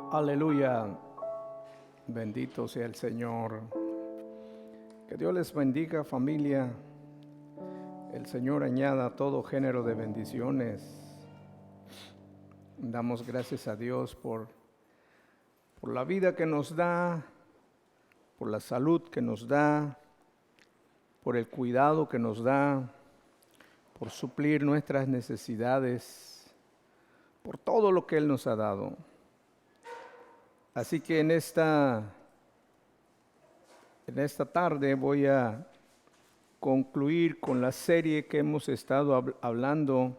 Aleluya, bendito sea el Señor. Que Dios les bendiga, familia. El Señor añada todo género de bendiciones. Damos gracias a Dios por la vida que nos da, por la salud que nos da, por el cuidado que nos da, por suplir nuestras necesidades, por todo lo que Él nos ha dado. Así que en esta tarde voy a concluir con la serie que hemos estado hablando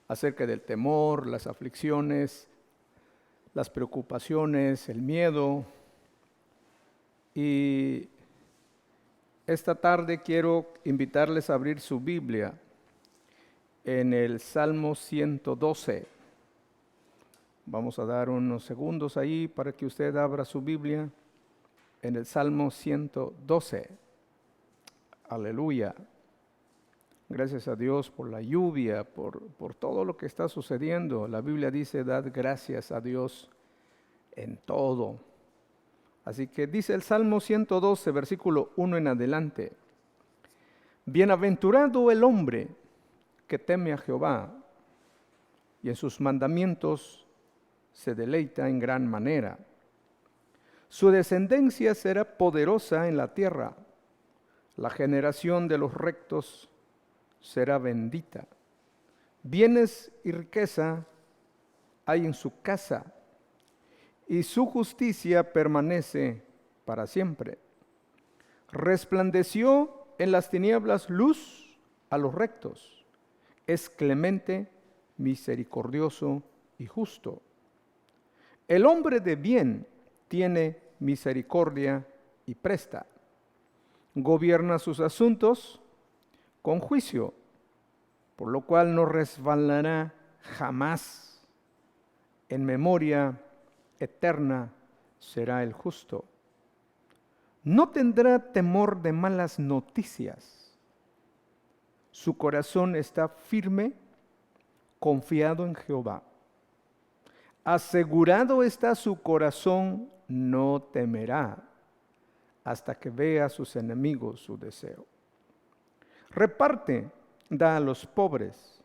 acerca del temor, las aflicciones, las preocupaciones, el miedo. Y esta tarde quiero invitarles a abrir su Biblia en el Salmo 112. Vamos a dar unos segundos ahí para que usted abra su Biblia en el Salmo 112. Aleluya. Gracias a Dios por la lluvia, por todo lo que está sucediendo. La Biblia dice, dad gracias a Dios en todo. Así que dice el Salmo 112, versículo 1 en adelante. Bienaventurado el hombre que teme a Jehová y en sus mandamientos se deleita en gran manera. Su descendencia será poderosa en la tierra. La generación de los rectos será bendita. Bienes y riqueza hay en su casa, y su justicia permanece para siempre. Resplandeció en las tinieblas luz a los rectos. Es clemente, misericordioso y justo. El hombre de bien tiene misericordia y presta. Gobierna sus asuntos con juicio, por lo cual no resbalará jamás. En memoria eterna será el justo. No tendrá temor de malas noticias. Su corazón está firme, confiado en Jehová. Asegurado está su corazón, no temerá, hasta que vea a sus enemigos su deseo. Reparte, da a los pobres.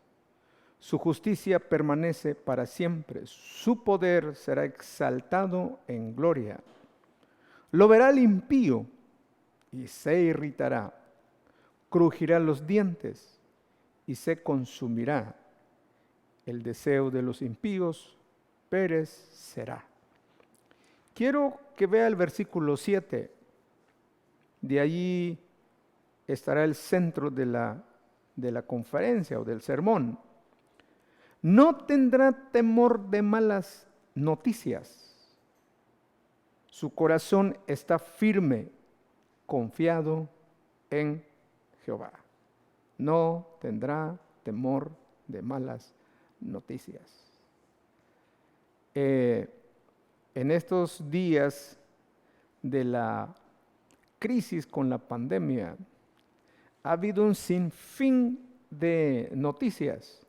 Su justicia permanece para siempre. Su poder será exaltado en gloria. Lo verá el impío y se irritará. Crujirá los dientes y se consumirá. El deseo de los impíos perecerá. Quiero que vea el versículo 7. De allí estará el centro de la conferencia o del sermón. No tendrá temor de malas noticias. Su corazón está firme, confiado en Jehová. No tendrá temor de malas noticias. En estos días de la crisis con la pandemia, ha habido un sinfín de noticias.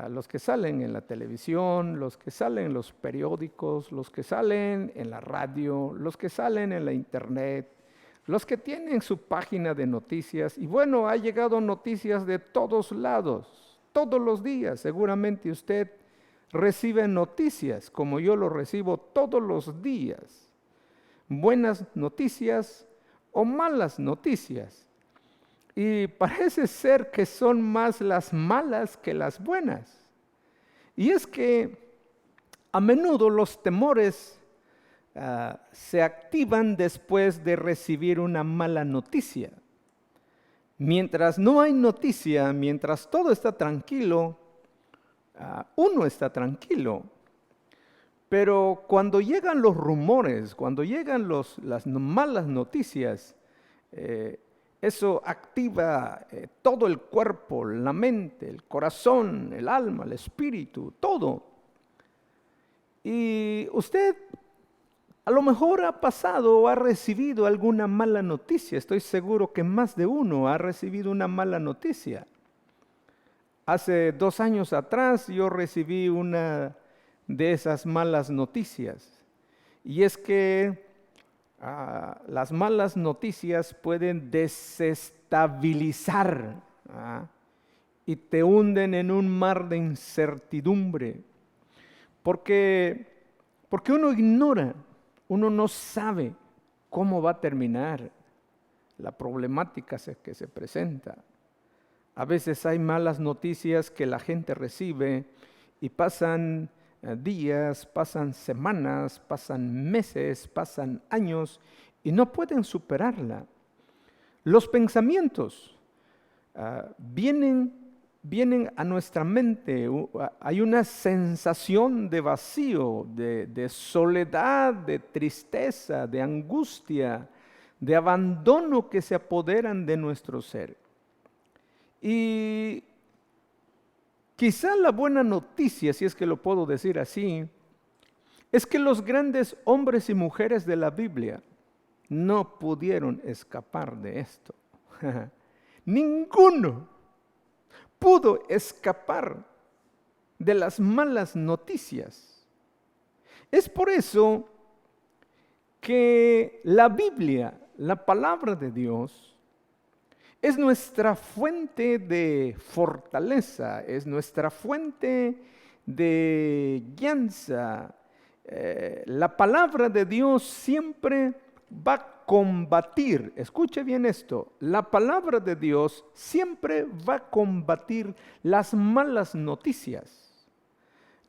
Los que salen en la televisión, los que salen en los periódicos, los que salen en la radio, los que salen en la internet, los que tienen su página de noticias. Y bueno, ha llegado noticias de todos lados, todos los días. Seguramente usted recibe noticias como yo lo recibo todos los días. Buenas noticias o malas noticias. Y parece ser que son más las malas que las buenas. Y es que a menudo los temores se activan después de recibir una mala noticia. Mientras no hay noticia, mientras todo está tranquilo, uno está tranquilo. Pero cuando llegan los rumores, cuando llegan las malas noticias, eso activa todo el cuerpo, la mente, el corazón, el alma, el espíritu, todo. Y usted a lo mejor ha pasado o ha recibido alguna mala noticia. Estoy seguro que más de uno ha recibido una mala noticia. Hace 2 años atrás yo recibí una de esas malas noticias. Y es que las malas noticias pueden desestabilizar y te hunden en un mar de incertidumbre. Porque uno ignora, uno no sabe cómo va a terminar la problemática que se presenta. A veces hay malas noticias que la gente recibe y pasan días, pasan semanas, pasan meses, pasan años y no pueden superarla. Los pensamientos vienen a nuestra mente. Hay una sensación de vacío, de soledad, de tristeza, de angustia, de abandono que se apoderan de nuestro ser. Y quizá la buena noticia, si es que lo puedo decir así, es que los grandes hombres y mujeres de la Biblia no pudieron escapar de esto. Ninguno pudo escapar de las malas noticias. Es por eso que la Biblia, la palabra de Dios, es nuestra fuente de fortaleza, es nuestra fuente de guianza. La palabra de Dios siempre va a combatir, escuche bien esto, la palabra de Dios siempre va a combatir las malas noticias.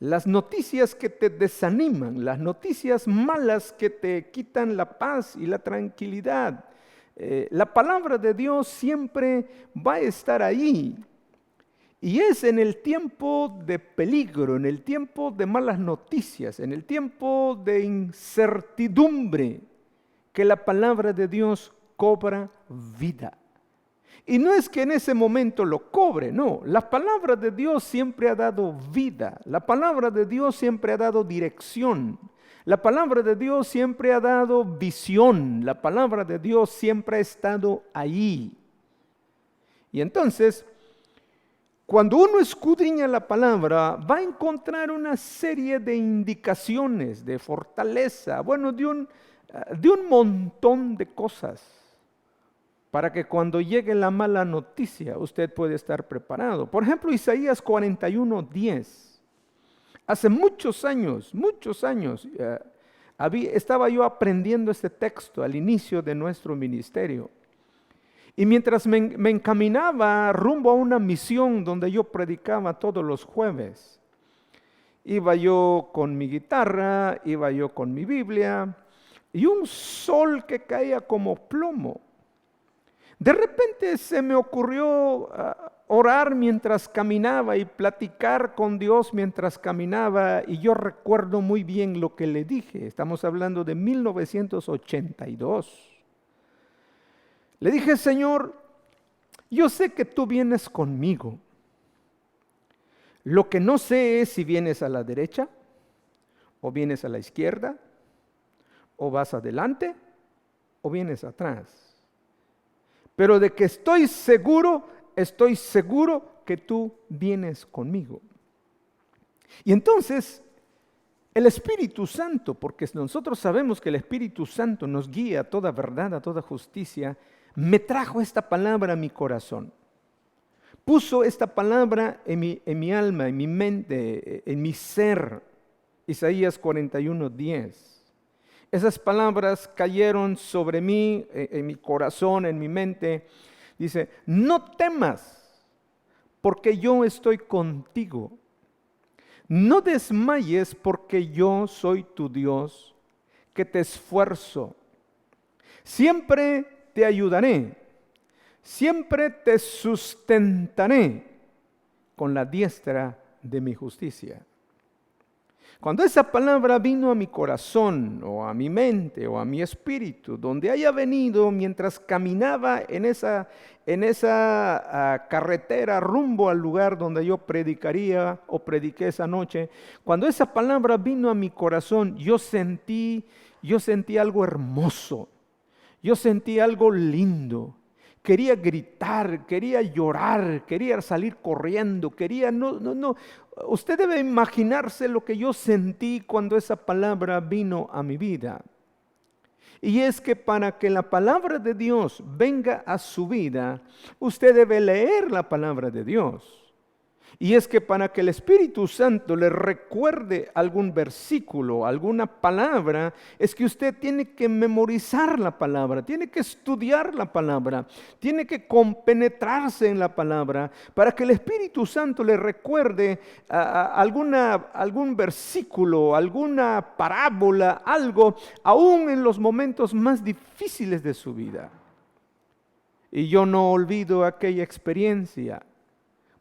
Las noticias que te desaniman, las noticias malas que te quitan la paz y la tranquilidad. La palabra de Dios siempre va a estar ahí. Y es en el tiempo de peligro, en el tiempo de malas noticias, en el tiempo de incertidumbre, que la palabra de Dios cobra vida. Y no es que en ese momento lo cobre, no. La palabra de Dios siempre ha dado vida. La palabra de Dios siempre ha dado dirección. La palabra de Dios siempre ha dado visión. La palabra de Dios siempre ha estado ahí. Y entonces, cuando uno escudriña la palabra, va a encontrar una serie de indicaciones de fortaleza, bueno, de un montón de cosas, para que cuando llegue la mala noticia, usted puede estar preparado. Por ejemplo, Isaías 41:10. Hace muchos años, estaba yo aprendiendo este texto al inicio de nuestro ministerio. Y mientras me encaminaba rumbo a una misión donde yo predicaba todos los jueves, iba yo con mi guitarra, iba yo con mi Biblia, y un sol que caía como plomo. De repente se me ocurrió orar mientras caminaba y platicar con Dios mientras caminaba, y yo recuerdo muy bien lo que le dije. Estamos hablando de 1982. Le dije: Señor, yo sé que tú vienes conmigo. Lo que no sé es si vienes a la derecha, o vienes a la izquierda, o vas adelante, o vienes atrás. Pero de que estoy seguro que tú vienes conmigo. Y entonces, el Espíritu Santo, porque nosotros sabemos que el Espíritu Santo nos guía a toda verdad, a toda justicia, me trajo esta palabra a mi corazón. Puso esta palabra en mi alma, en mi mente, en mi ser. Isaías 41:10. Esas palabras cayeron sobre mí, en mi corazón, en mi mente. Dice: no temas, porque yo estoy contigo. No desmayes, porque yo soy tu Dios, que te esfuerzo. Siempre te ayudaré, siempre te sustentaré con la diestra de mi justicia. Cuando esa palabra vino a mi corazón, o a mi mente, o a mi espíritu, donde haya venido mientras caminaba en esa carretera rumbo al lugar donde yo predicaría o prediqué esa noche, cuando esa palabra vino a mi corazón, yo sentí algo hermoso, yo sentí algo lindo, quería gritar, quería llorar, quería salir corriendo, no. Usted debe imaginarse lo que yo sentí cuando esa palabra vino a mi vida. Y es que para que la palabra de Dios venga a su vida, usted debe leer la palabra de Dios. Y es que para que el Espíritu Santo le recuerde algún versículo, alguna palabra, es que usted tiene que memorizar la palabra, tiene que estudiar la palabra, tiene que compenetrarse en la palabra, para que el Espíritu Santo le recuerde algún versículo, alguna parábola, algo, aún en los momentos más difíciles de su vida. Y yo no olvido aquella experiencia,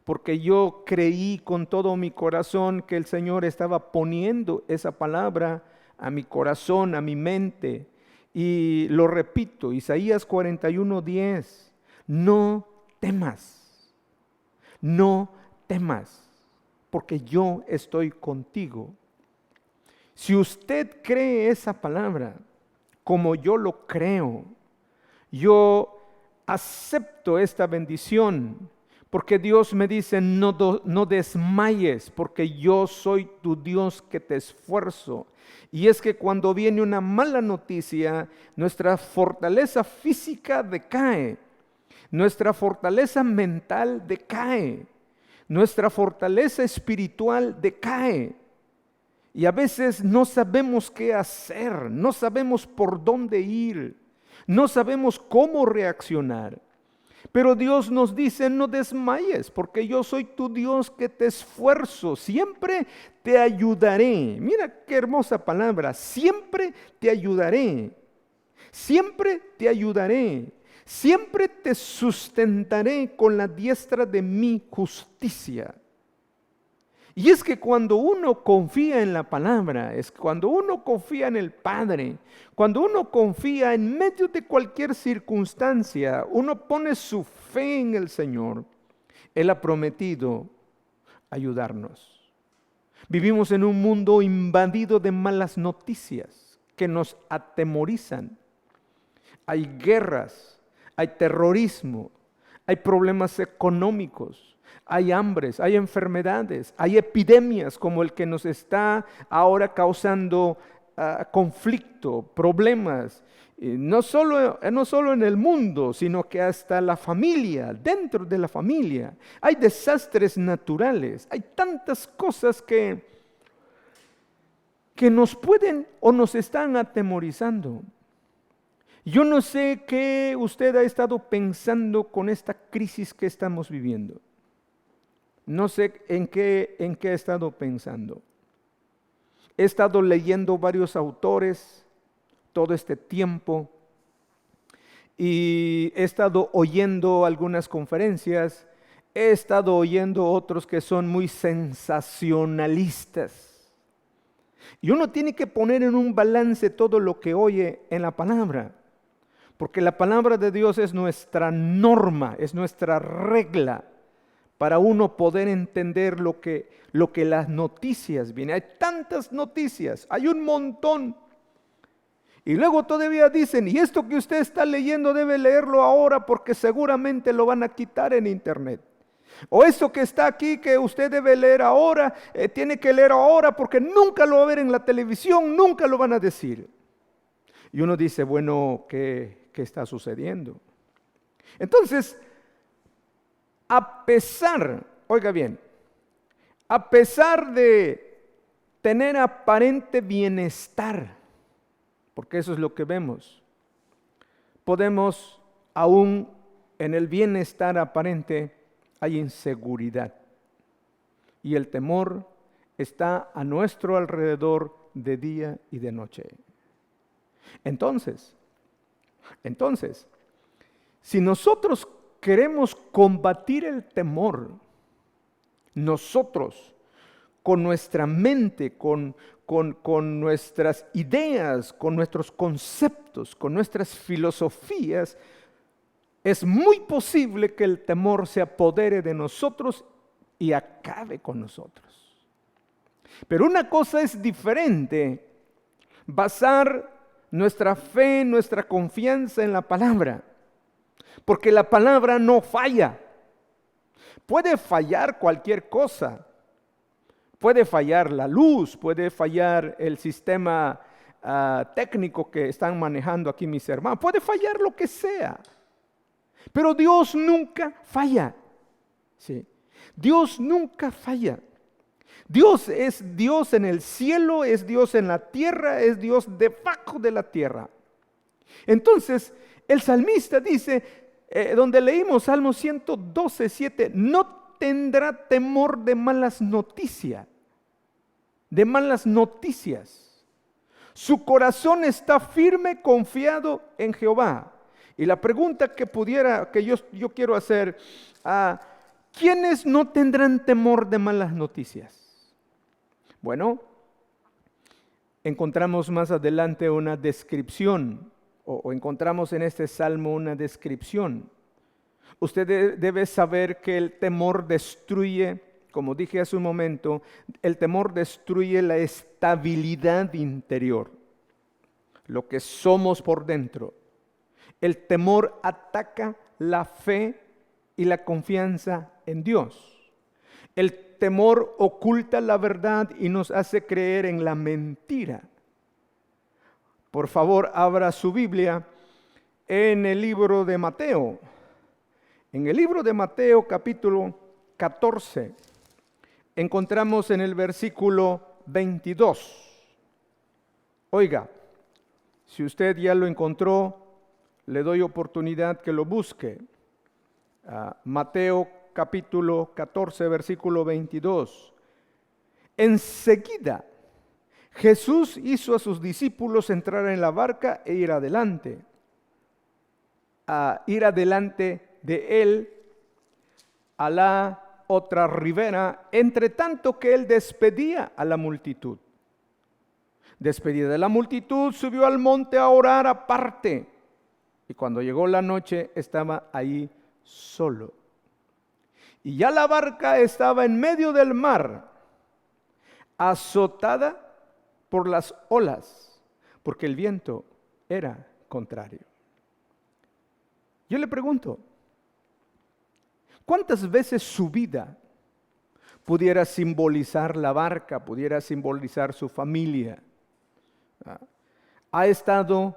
porque yo creí con todo mi corazón que el Señor estaba poniendo esa palabra a mi corazón, a mi mente. Y lo repito, Isaías 41:10, no temas, porque yo estoy contigo. Si usted cree esa palabra, como yo lo creo, yo acepto esta bendición. Porque Dios me dice, no desmayes, porque yo soy tu Dios que te esfuerzo. Y es que cuando viene una mala noticia, nuestra fortaleza física decae, nuestra fortaleza mental decae, nuestra fortaleza espiritual decae. Y a veces no sabemos qué hacer, no sabemos por dónde ir, no sabemos cómo reaccionar. Pero Dios nos dice, no desmayes, porque yo soy tu Dios que te esfuerzo, siempre te ayudaré. Mira qué hermosa palabra, siempre te ayudaré, siempre te ayudaré, siempre te sustentaré con la diestra de mi justicia. Y es que cuando uno confía en la palabra, es cuando uno confía en el Padre, cuando uno confía en medio de cualquier circunstancia, uno pone su fe en el Señor. Él ha prometido ayudarnos. Vivimos en un mundo invadido de malas noticias que nos atemorizan. Hay guerras, hay terrorismo, hay problemas económicos. Hay hambres, hay enfermedades, hay epidemias como el que nos está ahora causando conflicto, problemas, no solo en el mundo, sino que hasta la familia, dentro de la familia. Hay desastres naturales, hay tantas cosas que nos pueden o nos están atemorizando. Yo no sé qué usted ha estado pensando con esta crisis que estamos viviendo. No sé en qué he estado pensando. He estado leyendo varios autores todo este tiempo y he estado oyendo algunas conferencias, he estado oyendo otros que son muy sensacionalistas. Y uno tiene que poner en un balance todo lo que oye en la palabra, porque la palabra de Dios es nuestra norma, es nuestra regla, para uno poder entender lo que las noticias vienen. Hay tantas noticias, hay un montón. Y luego todavía dicen, y esto que usted está leyendo debe leerlo ahora porque seguramente lo van a quitar en internet. O esto que está aquí que usted debe leer ahora, tiene que leer ahora porque nunca lo va a ver en la televisión, nunca lo van a decir. Y uno dice, bueno, ¿qué está sucediendo? Entonces, a pesar de tener aparente bienestar, porque eso es lo que vemos, podemos aún en el bienestar aparente hay inseguridad y el temor está a nuestro alrededor de día y de noche. Entonces, si nosotros queremos combatir el temor, nosotros, con nuestra mente, con nuestras ideas, con nuestros conceptos, con nuestras filosofías, es muy posible que el temor se apodere de nosotros y acabe con nosotros. Pero una cosa es diferente, basar nuestra fe, nuestra confianza en la palabra. porque la palabra no falla. Puede fallar cualquier cosa. Puede fallar la luz, puede fallar el sistema técnico que están manejando aquí mis hermanos. Puede fallar lo que sea. Pero Dios nunca falla. ¿Sí? Dios nunca falla. Dios es Dios en el cielo, es Dios en la tierra, es Dios debajo de la tierra. Entonces, el salmista dice, donde leímos Salmo 112, 7, no tendrá temor de malas noticias. De malas noticias. Su corazón está firme, confiado en Jehová. Y la pregunta que yo quiero hacer, ¿quiénes no tendrán temor de malas noticias? Bueno, encontramos más adelante una descripción, o encontramos en este salmo una descripción. Usted debe saber que el temor destruye, como dije hace un momento, el temor destruye la estabilidad interior, lo que somos por dentro. El temor ataca la fe y la confianza en Dios. El temor oculta la verdad y nos hace creer en la mentira. Por favor, abra su Biblia en el libro de Mateo. En el libro de Mateo, capítulo 14, encontramos en el versículo 22. Oiga, si usted ya lo encontró, le doy oportunidad que lo busque. Mateo capítulo 14, versículo 22. Enseguida, Jesús hizo a sus discípulos entrar en la barca e ir adelante. Ir adelante de él a la otra ribera, entre tanto que él despedía a la multitud. Despedida de la multitud, subió al monte a orar aparte. Y cuando llegó la noche, estaba ahí solo. Y ya la barca estaba en medio del mar, azotada por las olas, porque el viento era contrario. Yo le pregunto, ¿cuántas veces su vida pudiera simbolizar la barca, pudiera simbolizar su familia? Ha estado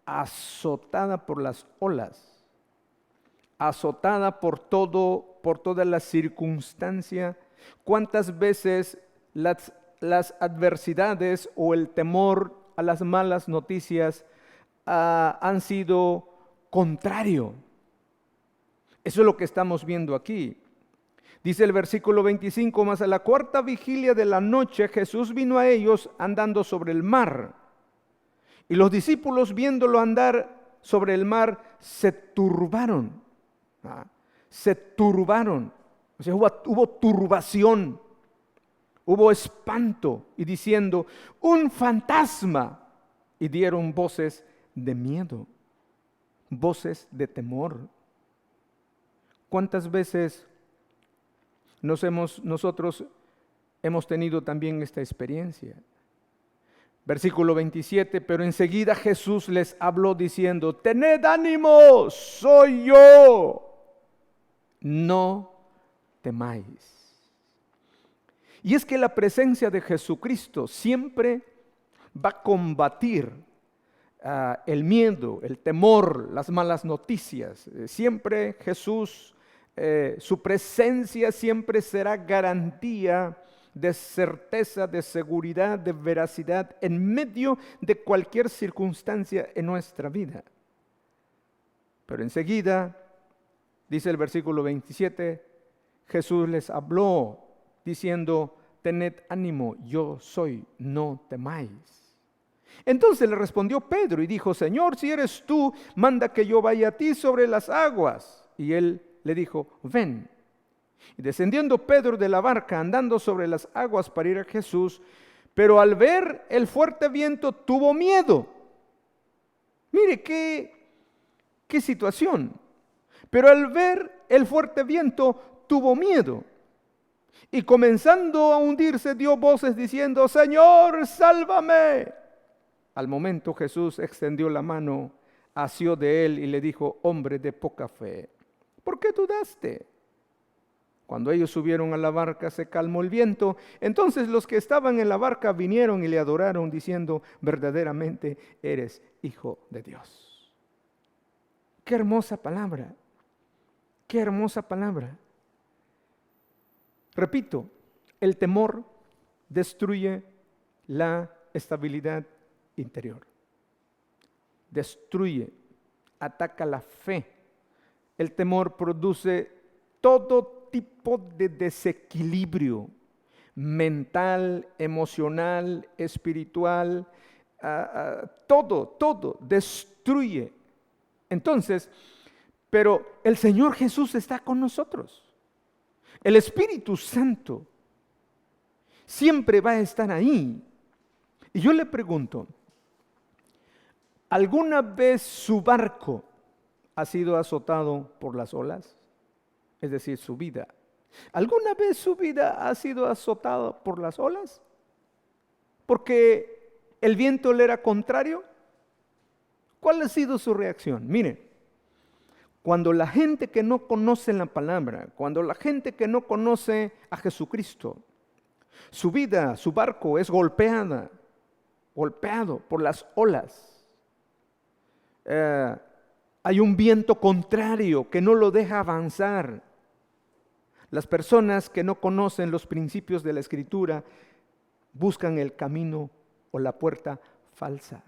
azotada por las olas, azotada por toda la circunstancia. ¿Cuántas veces las adversidades o el temor a las malas noticias han sido contrario? Eso es lo que estamos viendo aquí. Dice el versículo 25, mas a la cuarta vigilia de la noche Jesús vino a ellos andando sobre el mar. Y los discípulos, viéndolo andar sobre el mar, se turbaron. Se turbaron. O sea, hubo turbación, hubo espanto, y diciendo, un fantasma. Y dieron voces de miedo, voces de temor. ¿Cuántas veces nosotros hemos tenido también esta experiencia? Versículo 27, pero enseguida Jesús les habló diciendo, tened ánimo, soy yo, no temáis. Y es que la presencia de Jesucristo siempre va a combatir el miedo, el temor, las malas noticias. Siempre Jesús, su presencia siempre será garantía de certeza, de seguridad, de veracidad en medio de cualquier circunstancia en nuestra vida. Pero enseguida, dice el versículo 27, Jesús les habló diciendo, tened ánimo, yo soy, no temáis. Entonces le respondió Pedro y dijo, Señor, si eres tú, manda que yo vaya a ti sobre las aguas. Y él le dijo, ven. Y descendiendo Pedro de la barca, andando sobre las aguas para ir a Jesús, pero al ver el fuerte viento tuvo miedo. Mire qué situación. Pero al ver el fuerte viento tuvo miedo. Y comenzando a hundirse dio voces diciendo, Señor, sálvame. Al momento Jesús extendió la mano, asió de él y le dijo: hombre de poca fe, ¿por qué dudaste? Cuando ellos subieron a la barca, se calmó el viento. Entonces los que estaban en la barca vinieron y le adoraron, diciendo: verdaderamente eres Hijo de Dios. Qué hermosa palabra, qué hermosa palabra. Repito, el temor destruye la estabilidad interior. Destruye, ataca la fe. El temor produce todo tipo de desequilibrio mental, emocional, espiritual, todo destruye. Entonces, pero el Señor Jesús está con nosotros. El Espíritu Santo siempre va a estar ahí. Y yo le pregunto, ¿alguna vez su barco ha sido azotado por las olas? Es decir, su vida. ¿Alguna vez su vida ha sido azotada por las olas? ¿Porque el viento le era contrario? ¿Cuál ha sido su reacción? Mire, cuando la gente que no conoce la palabra, cuando la gente que no conoce a Jesucristo, su vida, su barco es golpeado por las olas. Hay un viento contrario que no lo deja avanzar. Las personas que no conocen los principios de la Escritura buscan el camino o la puerta falsa.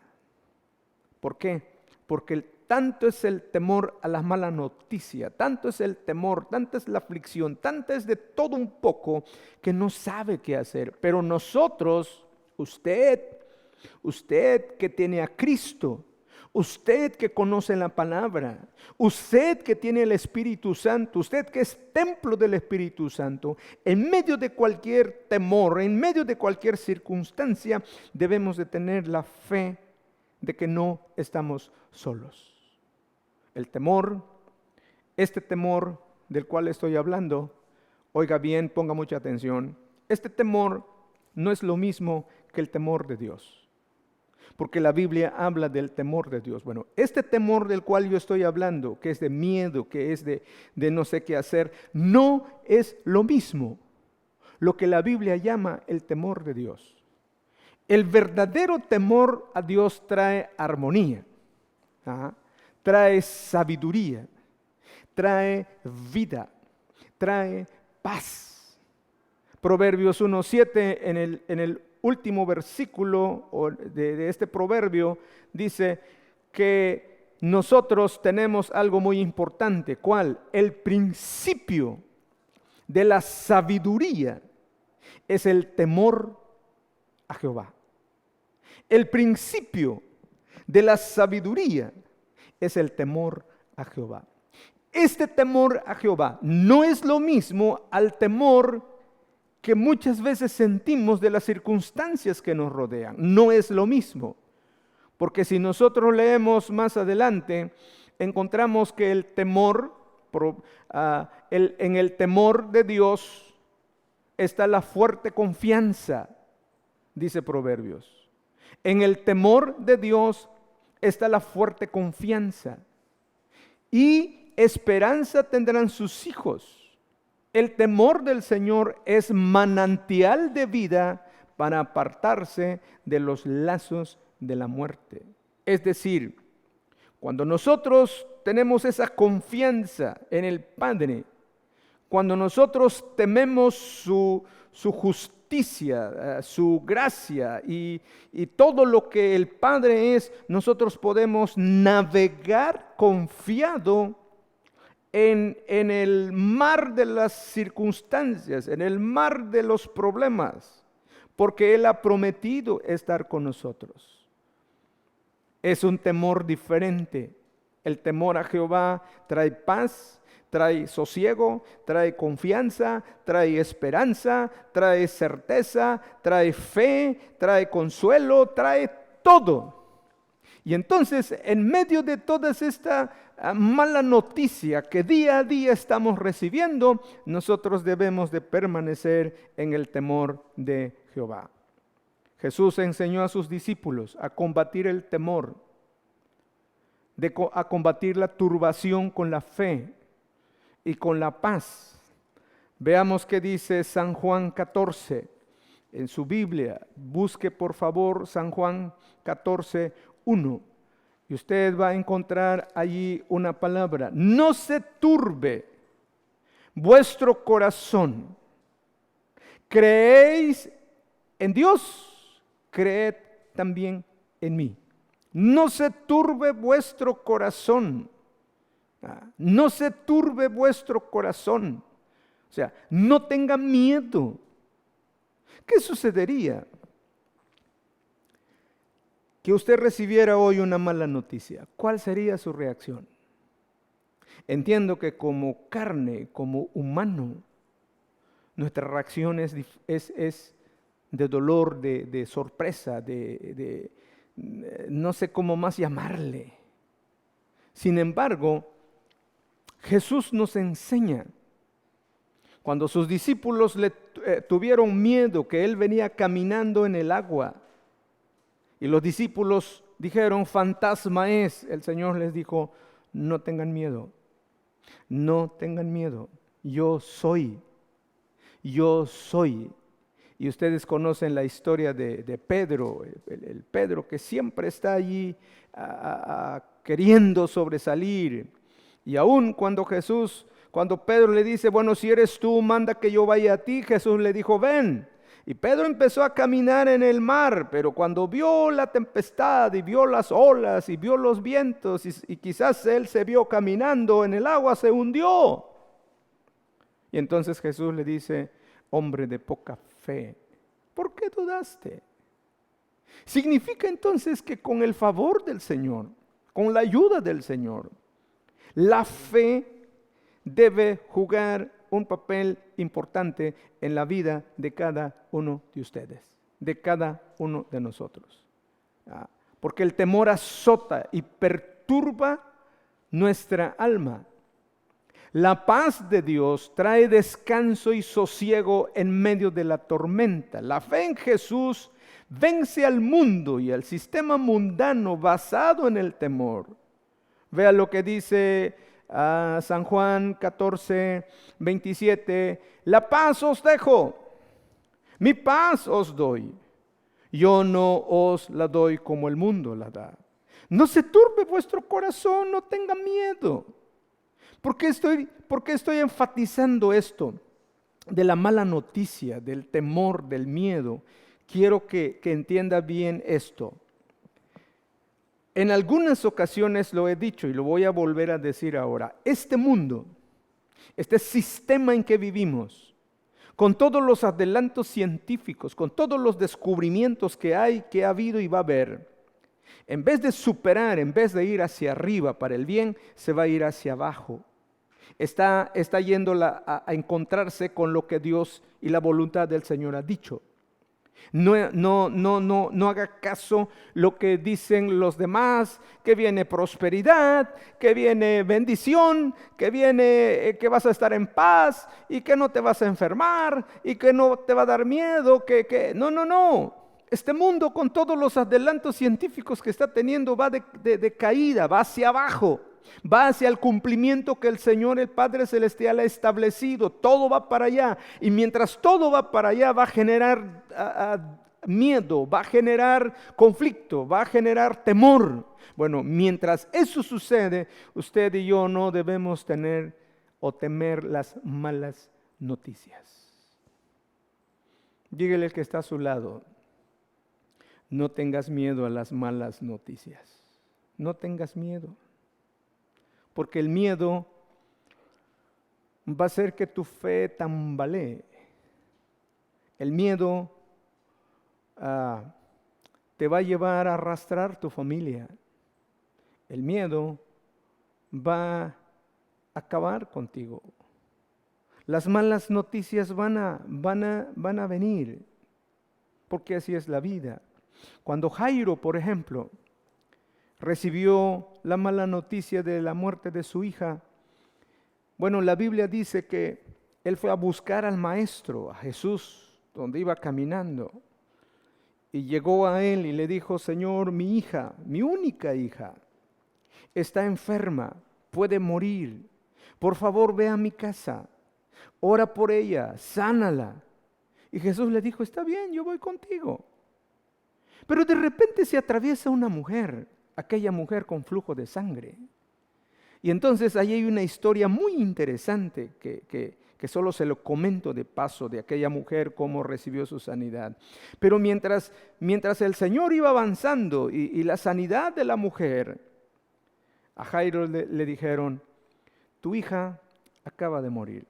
¿Por qué? Porque tanto es el temor a la mala noticia, tanto es el temor, tanta es la aflicción, tanta es de todo un poco que no sabe qué hacer. Pero nosotros, usted que tiene a Cristo, usted que conoce la palabra, usted que tiene el Espíritu Santo, usted que es templo del Espíritu Santo, en medio de cualquier temor, en medio de cualquier circunstancia, debemos de tener la fe de que no estamos solos. El temor, este temor del cual estoy hablando, oiga bien, ponga mucha atención, este temor no es lo mismo que el temor de Dios. Porque la Biblia habla del temor de Dios. Bueno, este temor del cual yo estoy hablando, que es de miedo, que es de no sé qué hacer, no es lo mismo lo que la Biblia llama el temor de Dios. El verdadero temor a Dios trae armonía, trae sabiduría, trae vida, trae paz. Proverbios 1:7 en el último versículo de este proverbio dice que nosotros tenemos algo muy importante. ¿Cuál? El principio de la sabiduría es el temor a Jehová. El principio de la sabiduría es el temor a Jehová. Este temor a Jehová no es lo mismo al temor que muchas veces sentimos de las circunstancias que nos rodean. No es lo mismo, porque si nosotros leemos más adelante, encontramos que el temor, en el temor de Dios está la fuerte confianza, dice Proverbios. En el temor de Dios está la fuerte confianza. Y esperanza tendrán sus hijos. El temor del Señor es manantial de vida para apartarse de los lazos de la muerte. Es decir, cuando nosotros tenemos esa confianza en el Padre, cuando nosotros tememos su justicia, su gracia y todo lo que el Padre es, nosotros podemos navegar confiado en el mar de las circunstancias, en el mar de los problemas, porque Él ha prometido estar con nosotros. Es un temor diferente. El temor a Jehová trae paz, trae sosiego, trae confianza, trae esperanza, trae certeza, trae fe, trae consuelo, trae todo. Y entonces, en medio de toda esta mala noticia que día a día estamos recibiendo, nosotros debemos de permanecer en el temor de Jehová. Jesús enseñó a sus discípulos a combatir el temor. a combatir la turbación con la fe y con la paz. Veamos qué dice San Juan 14 en su Biblia. Busque por favor San Juan 14, 1. Y usted va a encontrar allí una palabra. No se turbe vuestro corazón. ¿Creéis en Dios? Creed también en mí. No se turbe vuestro corazón. No se turbe vuestro corazón. O sea, no tenga miedo. ¿Qué sucedería? Que usted recibiera hoy una mala noticia. ¿Cuál sería su reacción? Entiendo que como carne, como humano, nuestra reacción es de dolor, de sorpresa, no sé cómo más llamarle. Sin embargo, Jesús nos enseña. Cuando sus discípulos tuvieron miedo que Él venía caminando en el agua, y los discípulos dijeron, fantasma es, el Señor les dijo, no tengan miedo, no tengan miedo, yo soy. Y ustedes conocen la historia de Pedro, el Pedro que siempre está allí queriendo sobresalir. Y aún cuando Pedro le dice, bueno, si eres tú, manda que yo vaya a ti, Jesús le dijo, ven. Y Pedro empezó a caminar en el mar, pero cuando vio la tempestad y vio las olas y vio los vientos y quizás él se vio caminando en el agua, se hundió. Y entonces Jesús le dice, hombre de poca fe, ¿por qué dudaste? Significa entonces que con el favor del Señor, con la ayuda del Señor, la fe debe jugar un papel importante en la vida de cada uno de ustedes, de cada uno de nosotros. Porque el temor azota y perturba nuestra alma. La paz de Dios trae descanso y sosiego en medio de la tormenta. La fe en Jesús vence al mundo y al sistema mundano basado en el temor. Vea lo que dice San Juan 14, 27. La paz os dejo, mi paz os doy. Yo no os la doy como el mundo la da. No se turbe vuestro corazón, no tenga miedo. ¿Por qué estoy enfatizando esto de la mala noticia, del temor, del miedo? Quiero que entienda bien esto. En algunas ocasiones lo he dicho y lo voy a volver a decir ahora. Este mundo, este sistema en que vivimos, con todos los adelantos científicos, con todos los descubrimientos que hay, que ha habido y va a haber, en vez de superar, en vez de ir hacia arriba para el bien, se va a ir hacia abajo. Está yendo a encontrarse con lo que Dios y la voluntad del Señor ha dicho. No haga caso lo que dicen los demás, que viene prosperidad, que viene bendición, que vas a estar en paz y que no te vas a enfermar y que no te va a dar miedo, no. Este mundo con todos los adelantos científicos que está teniendo va de caída, va hacia abajo. Va hacia el cumplimiento que el Señor, el Padre Celestial, ha establecido. Todo va para allá. Y mientras todo va para allá, va a generar miedo, va a generar conflicto, va a generar temor. Bueno, mientras eso sucede, usted y yo no debemos tener o temer las malas noticias. Dígale al que está a su lado, no tengas miedo a las malas noticias. No tengas miedo. Porque el miedo va a hacer que tu fe tambalee. El miedo te va a llevar a arrastrar tu familia. El miedo va a acabar contigo. Las malas noticias van a venir, porque así es la vida. Cuando Jairo, por ejemplo, recibió la mala noticia de la muerte de su hija, bueno, la Biblia dice que él fue a buscar al maestro, a Jesús, donde iba caminando, y llegó a él y le dijo, Señor, mi hija, mi única hija, está enferma, puede morir. Por favor, ve a mi casa, ora por ella, sánala. Y Jesús le dijo, está bien, yo voy contigo. Pero de repente se atraviesa una mujer, aquella mujer con flujo de sangre. Y entonces ahí hay una historia muy interesante que solo se lo comento de paso de aquella mujer, cómo recibió su sanidad. Pero mientras el Señor iba avanzando y la sanidad de la mujer, a Jairo le dijeron, tu hija acaba de morir,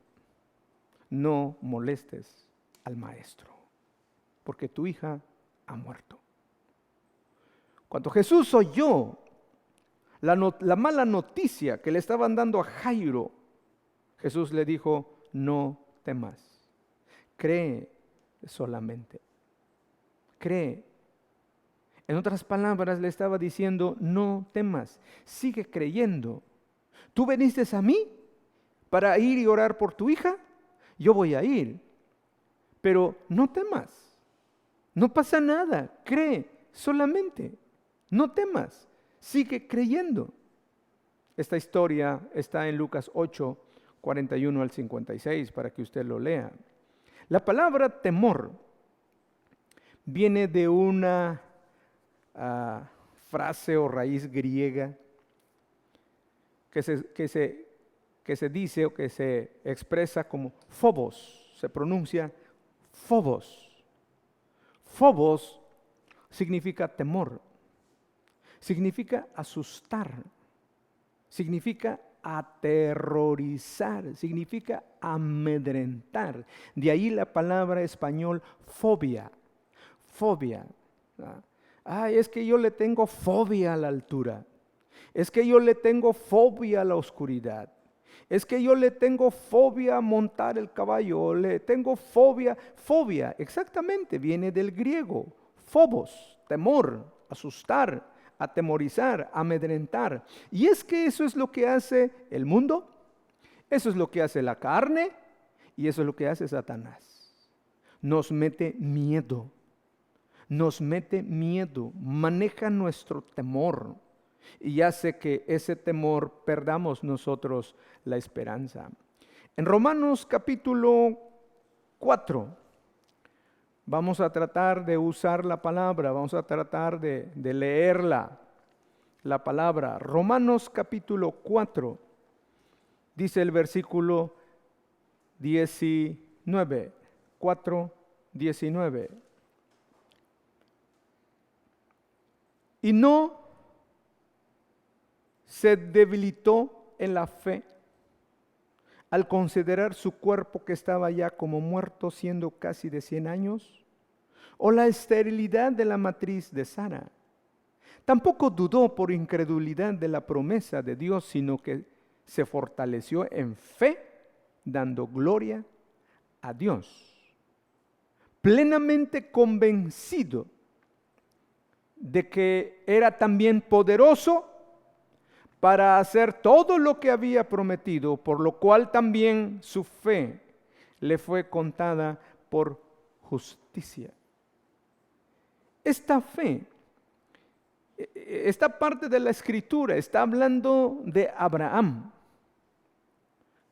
no molestes al maestro, porque tu hija ha muerto. Cuando Jesús oyó la mala noticia que le estaban dando a Jairo, Jesús le dijo, no temas, cree solamente, cree. En otras palabras le estaba diciendo, no temas, sigue creyendo. ¿Tú viniste a mí para ir y orar por tu hija? Yo voy a ir, pero no temas, no pasa nada, cree solamente, no temas, sigue creyendo. Esta historia está en Lucas 8, 41 al 56, para que usted lo lea. La palabra temor viene de una frase o raíz griega que se dice o que se expresa como phobos, se pronuncia phobos. Phobos significa temor, significa asustar, significa aterrorizar, significa amedrentar. De ahí la palabra español fobia, fobia. Ay, es que yo le tengo fobia a la altura. Es que yo le tengo fobia a la oscuridad. Es que yo le tengo fobia a montar el caballo. Le tengo fobia. Fobia, exactamente, viene del griego. Phobos, temor, asustar, atemorizar, amedrentar. Y es que eso es lo que hace el mundo. Eso es lo que hace la carne. Y eso es lo que hace Satanás. Nos mete miedo. Nos mete miedo, maneja nuestro temor y hace que ese temor perdamos nosotros la esperanza. En Romanos capítulo 4 vamos a tratar de usar la palabra, vamos a tratar de leerla, la palabra. Romanos capítulo 4, dice el versículo 19, 4, 19. Y no se debilitó en la fe al considerar su cuerpo que estaba ya como muerto, siendo casi de 100 años, o la esterilidad de la matriz de Sara. Tampoco dudó por incredulidad de la promesa de Dios, sino que se fortaleció en fe, dando gloria a Dios, plenamente convencido de que era también poderoso para hacer todo lo que había prometido, por lo cual también su fe le fue contada por justicia. Esta fe, esta parte de la Escritura está hablando de Abraham.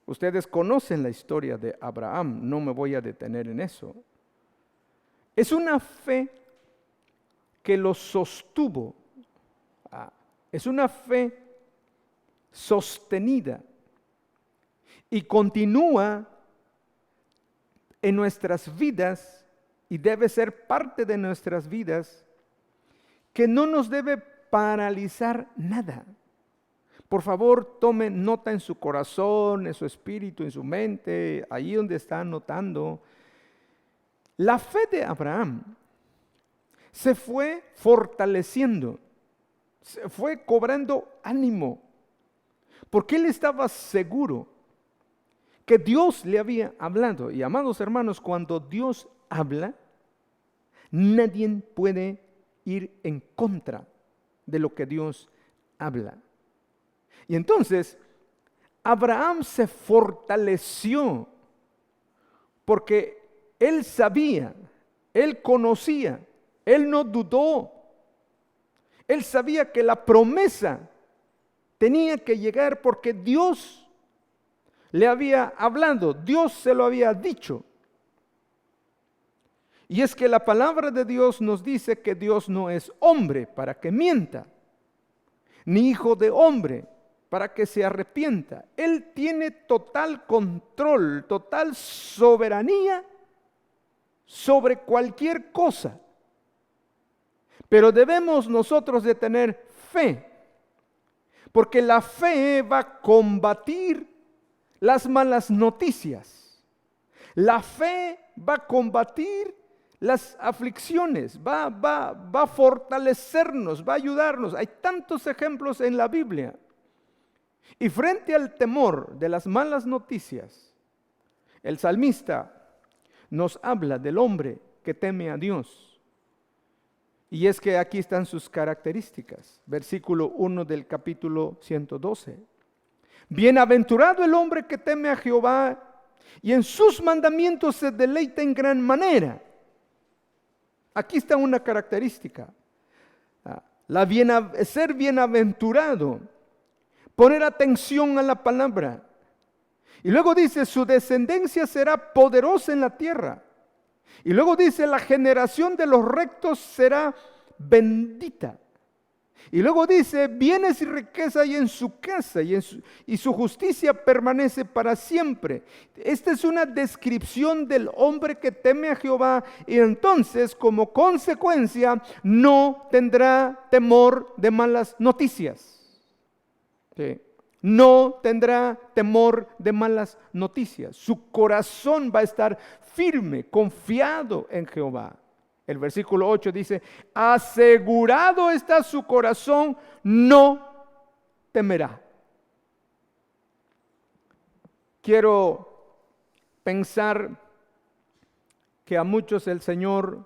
Ustedes conocen la historia de Abraham, no me voy a detener en eso. Es una fe que lo sostuvo, es una fe sostenida y continúa en nuestras vidas y debe ser parte de nuestras vidas, que no nos debe paralizar nada. Por favor, tome nota en su corazón, en su espíritu, en su mente, ahí donde está anotando. La fe de Abraham se fue fortaleciendo, se fue cobrando ánimo, porque él estaba seguro que Dios le había hablado. Y amados hermanos, cuando Dios habla, nadie puede ir en contra de lo que Dios habla. Y entonces, Abraham se fortaleció porque él sabía, él conocía, él no dudó. Él sabía que la promesa Tenía que llegar porque Dios le había hablado, Dios se lo había dicho. Y es que la palabra de Dios nos dice que Dios no es hombre para que mienta, ni hijo de hombre para que se arrepienta. Él tiene total control, total soberanía sobre cualquier cosa. Pero debemos nosotros de tener fe, porque la fe va a combatir las malas noticias. La fe va a combatir las aflicciones, va a fortalecernos, va a ayudarnos. Hay tantos ejemplos en la Biblia. Y frente al temor de las malas noticias, el salmista nos habla del hombre que teme a Dios. Y es que aquí están sus características. Versículo 1 del capítulo 112. Bienaventurado el hombre que teme a Jehová y en sus mandamientos se deleita en gran manera. Aquí está una característica. Ser bienaventurado, poner atención a la palabra. Y luego dice, su descendencia será poderosa en la tierra. Y luego dice, la generación de los rectos será bendita. Y luego dice, bienes y riqueza hay en su casa y su justicia permanece para siempre. Esta es una descripción del hombre que teme a Jehová y entonces como consecuencia no tendrá temor de malas noticias. Sí. No tendrá temor de malas noticias. Su corazón va a estar firme, confiado en Jehová. El versículo 8 dice, asegurado está su corazón, no temerá. Quiero pensar que a muchos el Señor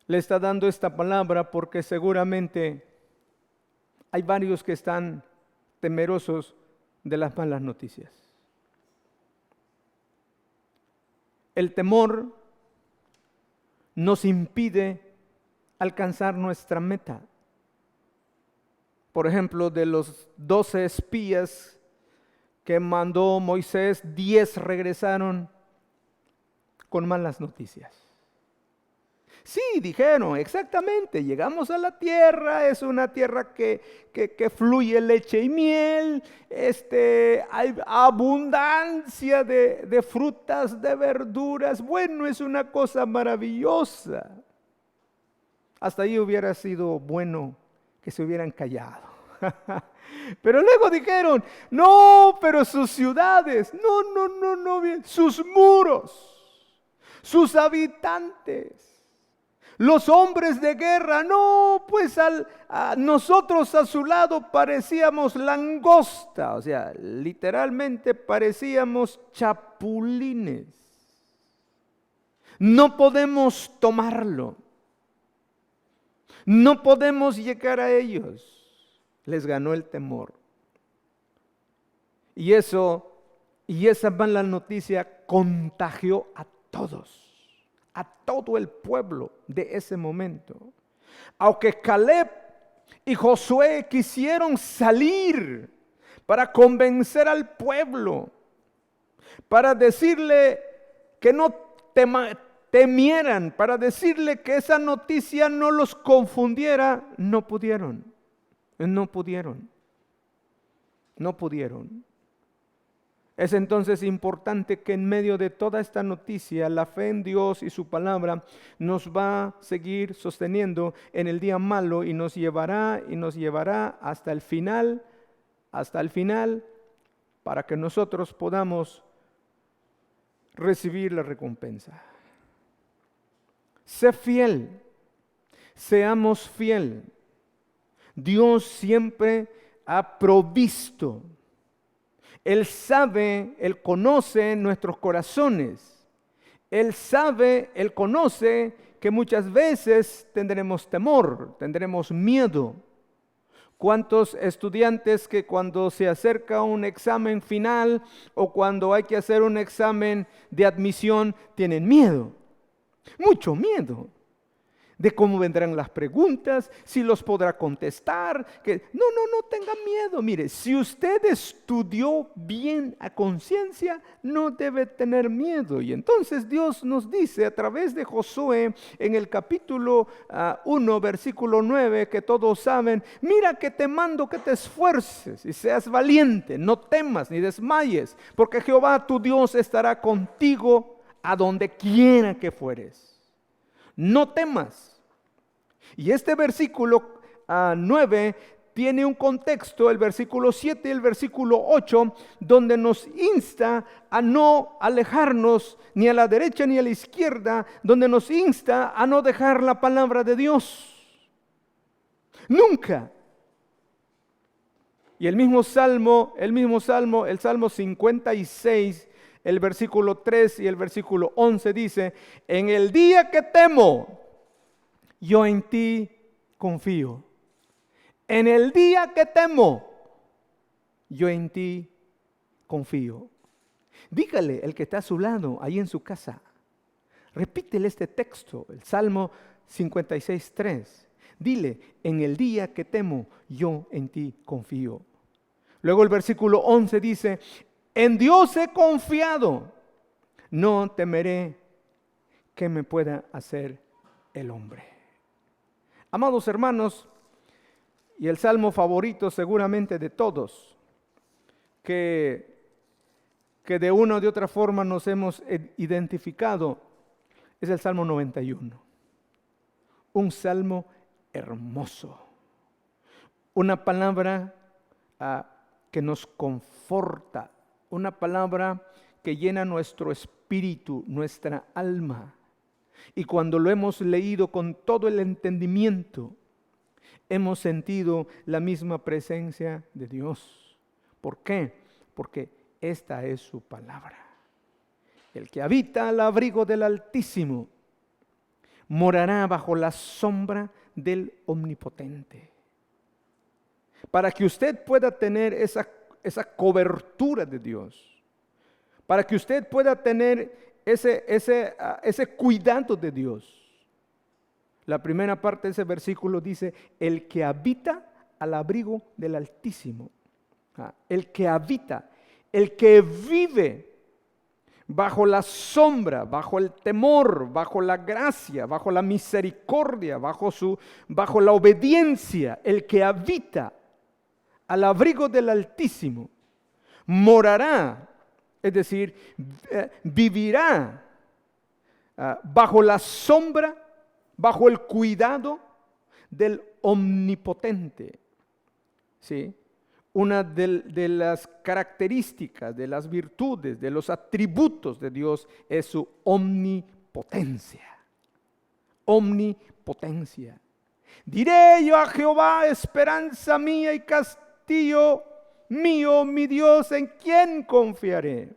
le está dando esta palabra porque seguramente hay varios que están temerosos de las malas noticias. El temor nos impide alcanzar nuestra meta. Por ejemplo, de los 12 espías que mandó Moisés, 10 regresaron con malas noticias. Sí, dijeron, exactamente, llegamos a la tierra, es una tierra que fluye leche y miel, hay abundancia de frutas, de verduras, bueno, es una cosa maravillosa. Hasta ahí hubiera sido bueno que se hubieran callado. Pero luego dijeron, no, pero sus ciudades, no, sus muros, sus habitantes. Los hombres de guerra, no, pues nosotros a su lado parecíamos langosta, o sea, literalmente parecíamos chapulines. No podemos tomarlo, no podemos llegar a ellos. Les ganó el temor. Y esa mala noticia contagió a todos. A todo el pueblo de ese momento. Aunque Caleb y Josué quisieron salir para convencer al pueblo, para decirle que no temieran, para decirle que esa noticia no los confundiera, no pudieron. Es entonces importante que en medio de toda esta noticia, la fe en Dios y su palabra nos va a seguir sosteniendo en el día malo y nos llevará hasta el final, para que nosotros podamos recibir la recompensa. Sé fiel, seamos fiel. Dios siempre ha provisto. Él sabe, Él conoce nuestros corazones. Él sabe, Él conoce que muchas veces tendremos temor, tendremos miedo. ¿Cuántos estudiantes que cuando se acerca un examen final o cuando hay que hacer un examen de admisión tienen miedo? Mucho miedo de cómo vendrán las preguntas, si los podrá contestar. No tenga miedo. Mire, si usted estudió bien a conciencia, no debe tener miedo. Y entonces Dios nos dice a través de Josué en el capítulo 1, versículo 9, que todos saben: mira que te mando que te esfuerces y seas valiente, no temas ni desmayes, porque Jehová tu Dios estará contigo a donde quiera que fueres. No temas. Y este versículo 9 tiene un contexto, el versículo 7 y el versículo 8, donde nos insta a no alejarnos ni a la derecha ni a la izquierda, donde nos insta a no dejar la palabra de Dios. Nunca. Y el Salmo 56, el versículo 3 y el versículo 11 dice: en el día que temo, yo en ti confío. En el día que temo, yo en ti confío. Dígale el que está a su lado, ahí en su casa, repítele este texto, el Salmo 56, 3. Dile: en el día que temo, yo en ti confío. Luego el versículo 11 dice: en Dios he confiado, no temeré qué me pueda hacer el hombre. Amados hermanos, y el salmo favorito seguramente de todos, que de una o de otra forma nos hemos identificado, es el Salmo 91. Un salmo hermoso. Una palabra que nos conforta. Una palabra que llena nuestro espíritu, nuestra alma. Y cuando lo hemos leído con todo el entendimiento, hemos sentido la misma presencia de Dios. ¿Por qué? Porque esta es su palabra. El que habita al abrigo del Altísimo morará bajo la sombra del Omnipotente. Para que usted pueda tener esa cobertura de Dios, para que usted pueda tener ese cuidado de Dios. La primera parte de ese versículo dice: el que habita al abrigo del Altísimo. El que habita, el que vive bajo la sombra, bajo el temor, bajo la gracia, bajo la misericordia, bajo la obediencia. El que habita al abrigo del Altísimo morará, es decir, vivirá bajo la sombra, bajo el cuidado del Omnipotente. ¿Sí? Una de las características, de las virtudes, de los atributos de Dios es su omnipotencia. Omnipotencia. Diré yo a Jehová, esperanza mía y castillo mío, mi Dios, ¿en quién confiaré?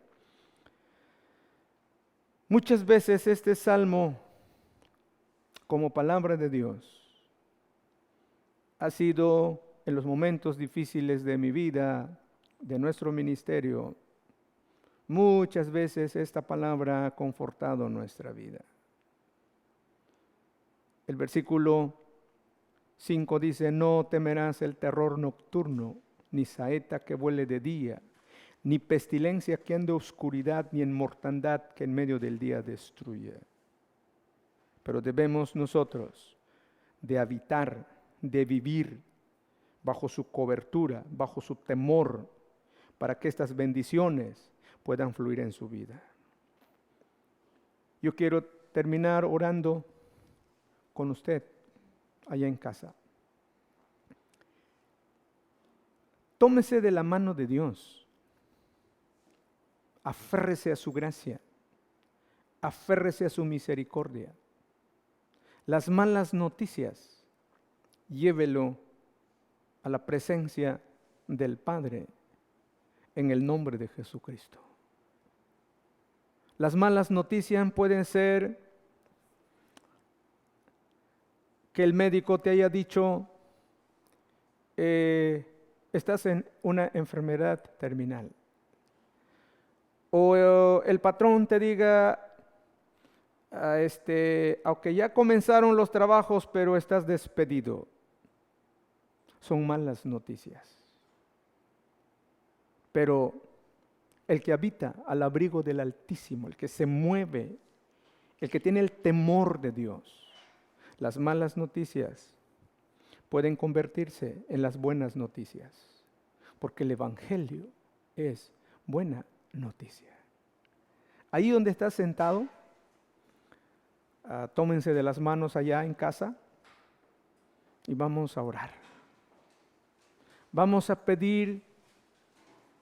Muchas veces este salmo, como palabra de Dios, ha sido en los momentos difíciles de mi vida, de nuestro ministerio, muchas veces esta palabra ha confortado nuestra vida. El versículo 5 dice: no temerás el terror nocturno, ni saeta que vuele de día, ni pestilencia que ande oscuridad, ni en mortandad que en medio del día destruye. Pero debemos nosotros de habitar, de vivir bajo su cobertura, bajo su temor, para que estas bendiciones puedan fluir en su vida. Yo quiero terminar orando con usted allá en casa. Tómese de la mano de Dios. Aférrese a su gracia. Aférrese a su misericordia. Las malas noticias, llévelo a la presencia del Padre en el nombre de Jesucristo. Las malas noticias pueden ser que el médico te haya dicho: estás en una enfermedad terminal. O el patrón te diga: aunque ya comenzaron los trabajos, pero estás despedido. Son malas noticias. Pero el que habita al abrigo del Altísimo, el que se mueve, el que tiene el temor de Dios, las malas noticias pueden convertirse en las buenas noticias, porque el Evangelio es buena noticia. Ahí donde estás sentado, tómense de las manos allá en casa y vamos a orar. Vamos a pedir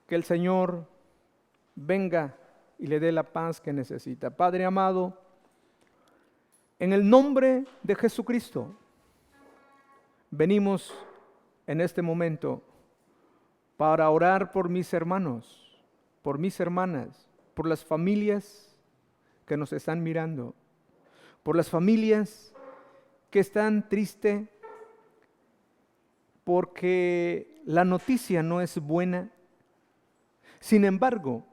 que el Señor venga y le dé la paz que necesita. Padre amado, en el nombre de Jesucristo, venimos en este momento para orar por mis hermanos, por mis hermanas, por las familias que nos están mirando, por las familias que están tristes porque la noticia no es buena. Sin embargo,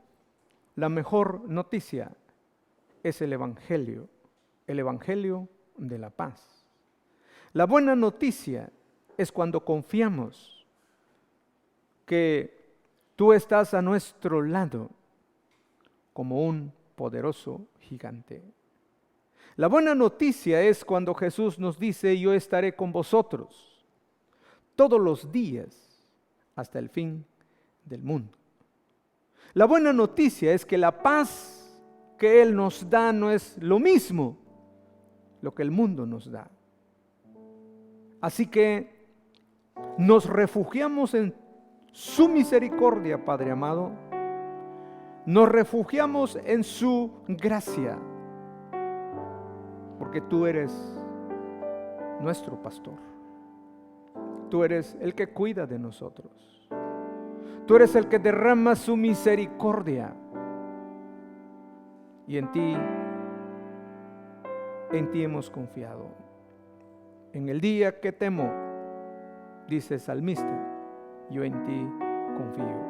la mejor noticia es el Evangelio de la paz. La buena noticia es cuando confiamos que tú estás a nuestro lado como un poderoso gigante. La buena noticia es cuando Jesús nos dice: yo estaré con vosotros todos los días hasta el fin del mundo. La buena noticia es que la paz que Él nos da no es lo mismo lo que el mundo nos da. Así que nos refugiamos en su misericordia, Padre amado. Nos refugiamos en su gracia, porque tú eres nuestro pastor. Tú eres el que cuida de nosotros. Tú eres el que derrama su misericordia. Y en ti hemos confiado. En el día que temo, dice el salmista, yo en ti confío.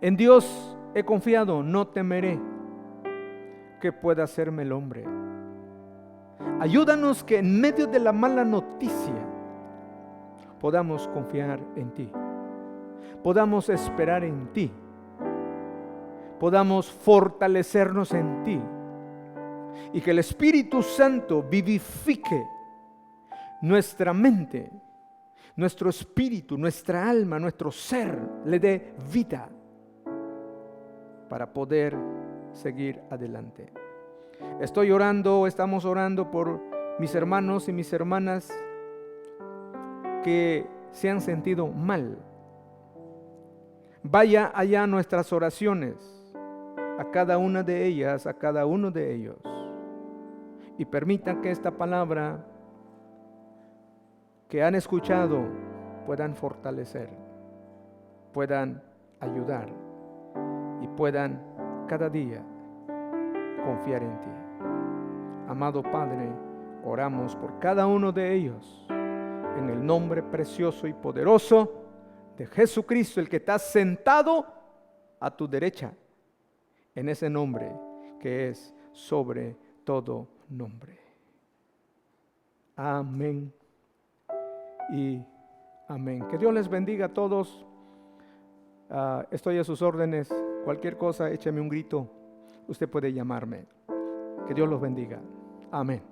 En Dios he confiado, no temeré. ¿Qué pueda hacerme el hombre? Ayúdanos que en medio de la mala noticia podamos confiar en ti, podamos esperar en ti, podamos fortalecernos en ti, y que el Espíritu Santo vivifique nuestra mente, nuestro espíritu, nuestra alma, nuestro ser, le dé vida para poder seguir adelante. Estamos orando por mis hermanos y mis hermanas que se han sentido mal. Vaya allá nuestras oraciones, a cada una de ellas, a cada uno de ellos, y permitan que esta palabra que han escuchado puedan fortalecer, puedan ayudar y puedan cada día confiar en ti. Amado Padre, oramos por cada uno de ellos en el nombre precioso y poderoso de Jesucristo, el que está sentado a tu derecha, en ese nombre que es sobre todo nombre. Amén y amén. Que Dios les bendiga a todos. Estoy a sus órdenes. Cualquier cosa, écheme un grito. Usted puede llamarme. Que Dios los bendiga. Amén.